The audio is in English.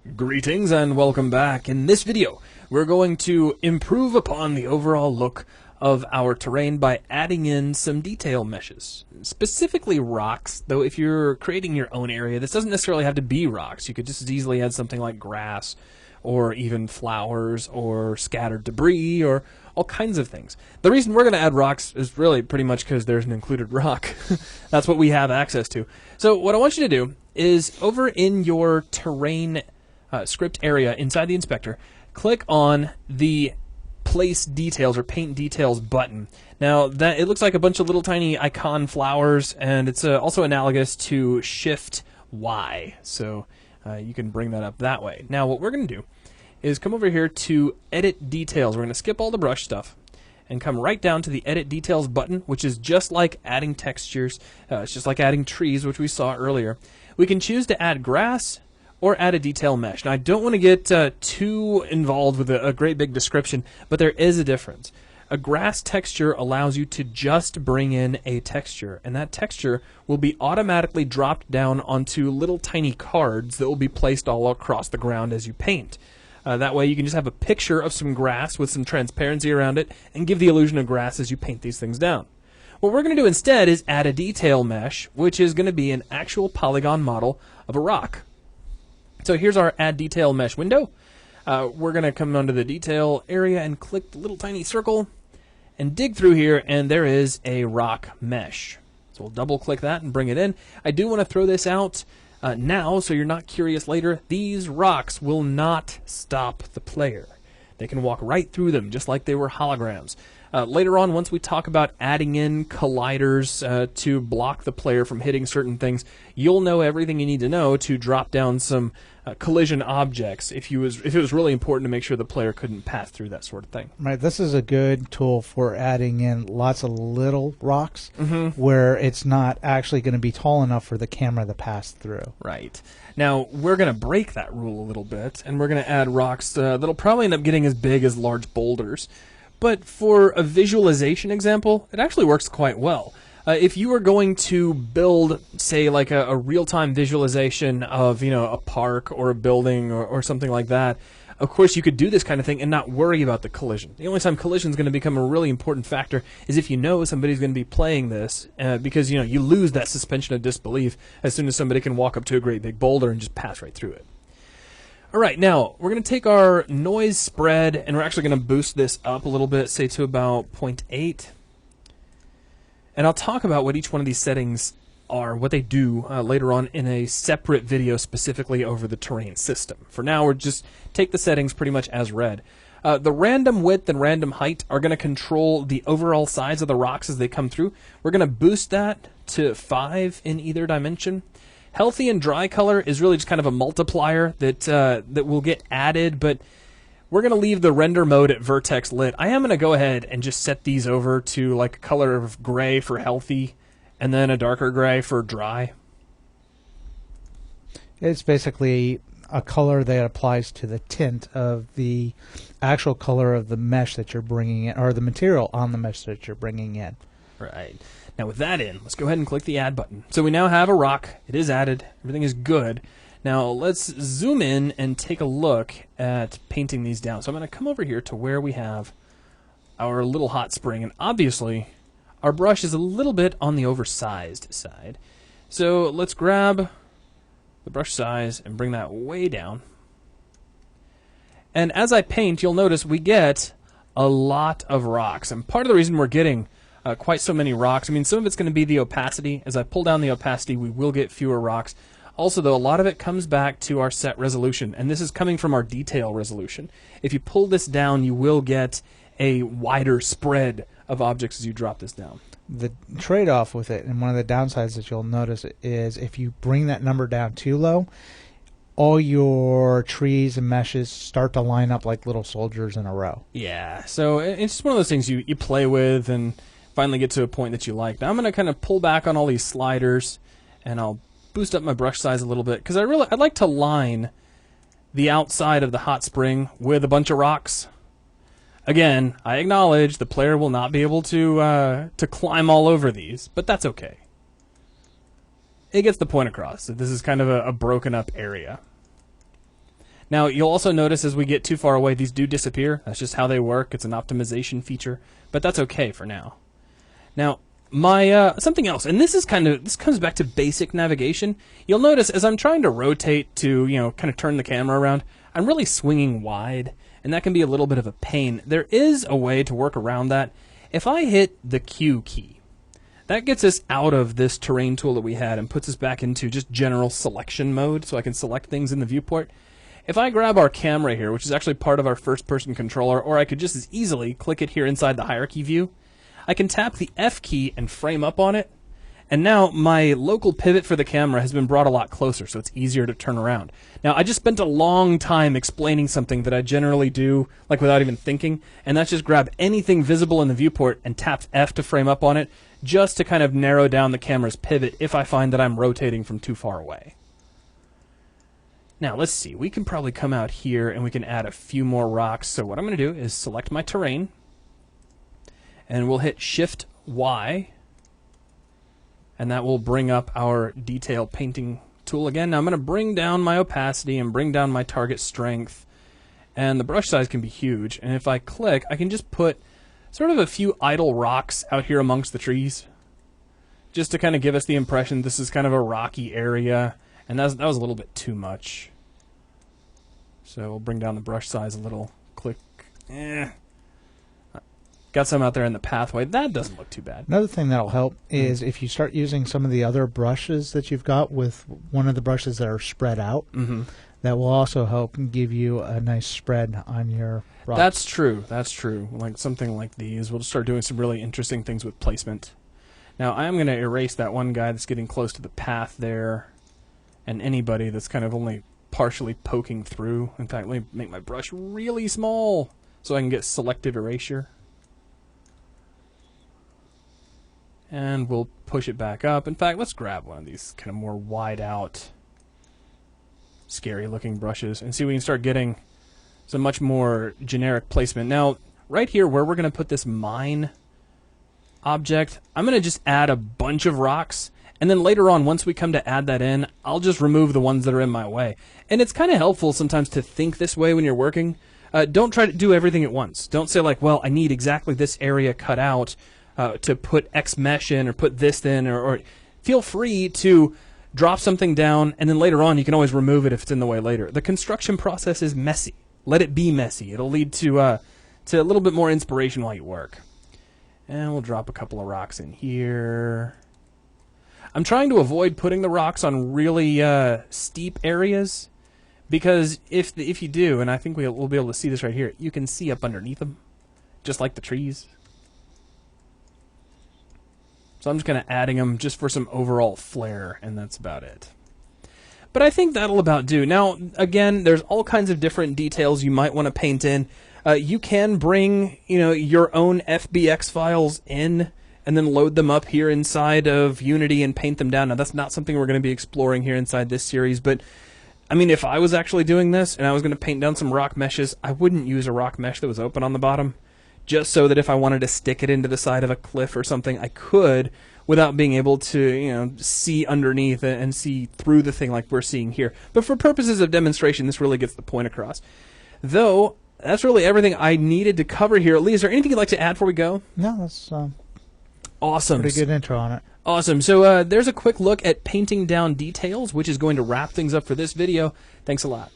Greetings and welcome back. In this video, we're going to improve upon the overall look of our terrain by adding in some detail meshes. Specifically rocks, though if you're creating your own area, this doesn't necessarily have to be rocks. You could just as easily add something like grass, or even flowers, or scattered debris, or all kinds of things. The reason we're going to add rocks is really pretty much because there's an included rock. That's what we have access to. So what I want you to do is over in your terrain script area inside the inspector, click on the place details or paint details button. Now that it looks like a bunch of little tiny icon flowers, and it's also analogous to Shift Y, so you can bring that up that way. Now what we're going to do is come over here to Edit Details. We're going to skip all the brush stuff and come right down to the Edit Details button, which is just like adding textures. It's just like adding trees, which we saw earlier. We can choose to add grass or add a detail mesh. Now, I don't want to get too involved with a great big description, but there is a difference. A grass texture allows you to just bring in a texture, and that texture will be automatically dropped down onto little tiny cards that will be placed all across the ground as you paint. That way you can just have a picture of some grass with some transparency around it and give the illusion of grass as you paint these things down. What we're going to do instead is add a detail mesh, which is going to be an actual polygon model of a rock. So here's our Add Detail Mesh window. We're going to come onto the detail area and click the little tiny circle and dig through here, and there is a rock mesh. So we'll double click that and bring it in. I do want to throw this out now so you're not curious later. These rocks will not stop the player. They can walk right through them just like they were holograms. Later on, once we talk about adding in colliders to block the player from hitting certain things, you'll know everything you need to know to drop down some collision objects if it was really important to make sure the player couldn't pass through that sort of thing. Right, this is a good tool for adding in lots of little rocks where it's not actually going to be tall enough for the camera to pass through. Right. Now, we're going to break that rule a little bit, and we're going to add rocks that'll probably end up getting as big as large boulders. But for a visualization example, it actually works quite well. If you were going to build, say, like a real-time visualization of, a park or a building or something like that, of course you could do this kind of thing and not worry about the collision. The only time collision is going to become a really important factor is if you know somebody's going to be playing this, because you lose that suspension of disbelief as soon as somebody can walk up to a great big boulder and just pass right through it. All right, now we're going to take our noise spread and we're actually going to boost this up a little bit, say to about 0.8. And I'll talk about what each one of these settings are, what they do later on in a separate video specifically over the terrain system. For now, we're just take the settings pretty much as read. The random width and random height are going to control the overall size of the rocks as they come through. We're going to boost that to 5 in either dimension. Healthy and dry color is really just kind of a multiplier that will get added, but we're going to leave the render mode at vertex lit. I am going to go ahead and just set these over to like a color of gray for healthy and then a darker gray for dry. It's basically a color that applies to the tint of the actual color of the mesh that you're bringing in, or the material on the mesh that you're bringing in. Right. Now with that in, let's go ahead and click the add button. So we now have a rock. It is added. Everything is good. Now let's zoom in and take a look at painting these down. So I'm going to come over here to where we have our little hot spring, and obviously our brush is a little bit on the oversized side. So let's grab the brush size and bring that way down. And as I paint, you'll notice we get a lot of rocks. And part of the reason we're getting quite so many rocks, I mean, some of it's going to be the opacity. As I pull down the opacity, we will get fewer rocks. Also, though, a lot of it comes back to our set resolution, and this is coming from our detail resolution. If you pull this down, you will get a wider spread of objects as you drop this down. The trade-off with it, and one of the downsides that you'll notice, is if you bring that number down too low, all your trees and meshes start to line up like little soldiers in a row. Yeah, so it's just one of those things you play with and finally get to a point that you like. Now I'm going to kind of pull back on all these sliders, and I'll boost up my brush size a little bit because I'd like to line the outside of the hot spring with a bunch of rocks. Again, I acknowledge the player will not be able to climb all over these, but that's okay. It gets the point across that this is kind of a broken up area. Now, you'll also notice as we get too far away, these do disappear. That's just how they work. It's an optimization feature, but that's okay for now. Now, my something else, and this comes back to basic navigation. You'll notice as I'm trying to rotate to, kind of turn the camera around, I'm really swinging wide, and that can be a little bit of a pain. There is a way to work around that. If I hit the Q key, that gets us out of this terrain tool that we had and puts us back into just general selection mode, so I can select things in the viewport. If I grab our camera here, which is actually part of our first-person controller, or I could just as easily click it here inside the hierarchy view, I can tap the F key and frame up on it, and now my local pivot for the camera has been brought a lot closer, so it's easier to turn around. Now, I just spent a long time explaining something that I generally do, like without even thinking, and that's just grab anything visible in the viewport and tap F to frame up on it, just to kind of narrow down the camera's pivot if I find that I'm rotating from too far away. Now, let's see. We can probably come out here and we can add a few more rocks. So what I'm going to do is select my terrain, and we'll hit Shift Y, and that will bring up our detail painting tool again. Now I'm going to bring down my opacity and bring down my target strength, and the brush size can be huge. And if I click, I can just put sort of a few idle rocks out here amongst the trees, just to kind of give us the impression this is kind of a rocky area, and that was a little bit too much. So we'll bring down the brush size a little. Click. Got some out there in the pathway. That doesn't look too bad. Another thing that'll help is if you start using some of the other brushes that you've got with one of the brushes that are spread out, that will also help give you a nice spread on your rocks. That's true. That's true. Like something like these. We'll just start doing some really interesting things with placement. Now, I am going to erase that one guy that's getting close to the path there, and anybody that's kind of only partially poking through. In fact, let me make my brush really small so I can get selective erasure. And we'll push it back up. In fact, let's grab one of these kind of more wide out, scary looking brushes and see if we can start getting some much more generic placement. Now, right here where we're going to put this mine object, I'm going to just add a bunch of rocks, and then later on, once we come to add that in, I'll just remove the ones that are in my way. And it's kind of helpful sometimes to think this way when you're working. Don't try to do everything at once. Don't say like, well, I need exactly this area cut out to put X mesh in or put this in, or feel free to drop something down, and then later on you can always remove it if it's in the way later. The construction process is messy. Let it be messy. It'll lead to a little bit more inspiration while you work. And we'll drop a couple of rocks in here. I'm trying to avoid putting the rocks on really steep areas, because if you do, and I think we'll be able to see this right here, you can see up underneath them, just like the trees. So I'm just kind of adding them just for some overall flair, and that's about it. But I think that'll about do. Now, again, there's all kinds of different details you might want to paint in. You can bring, your own FBX files in and then load them up here inside of Unity and paint them down. Now, that's not something we're going to be exploring here inside this series, but I mean, if I was actually doing this and I was going to paint down some rock meshes, I wouldn't use a rock mesh that was open on the bottom, just so that if I wanted to stick it into the side of a cliff or something, I could without being able to, see underneath and see through the thing like we're seeing here. But for purposes of demonstration, this really gets the point across. Though, that's really everything I needed to cover here. Lee, is there anything you'd like to add before we go? No, that's awesome. Pretty good intro on it. Awesome. So there's a quick look at painting down details, which is going to wrap things up for this video. Thanks a lot.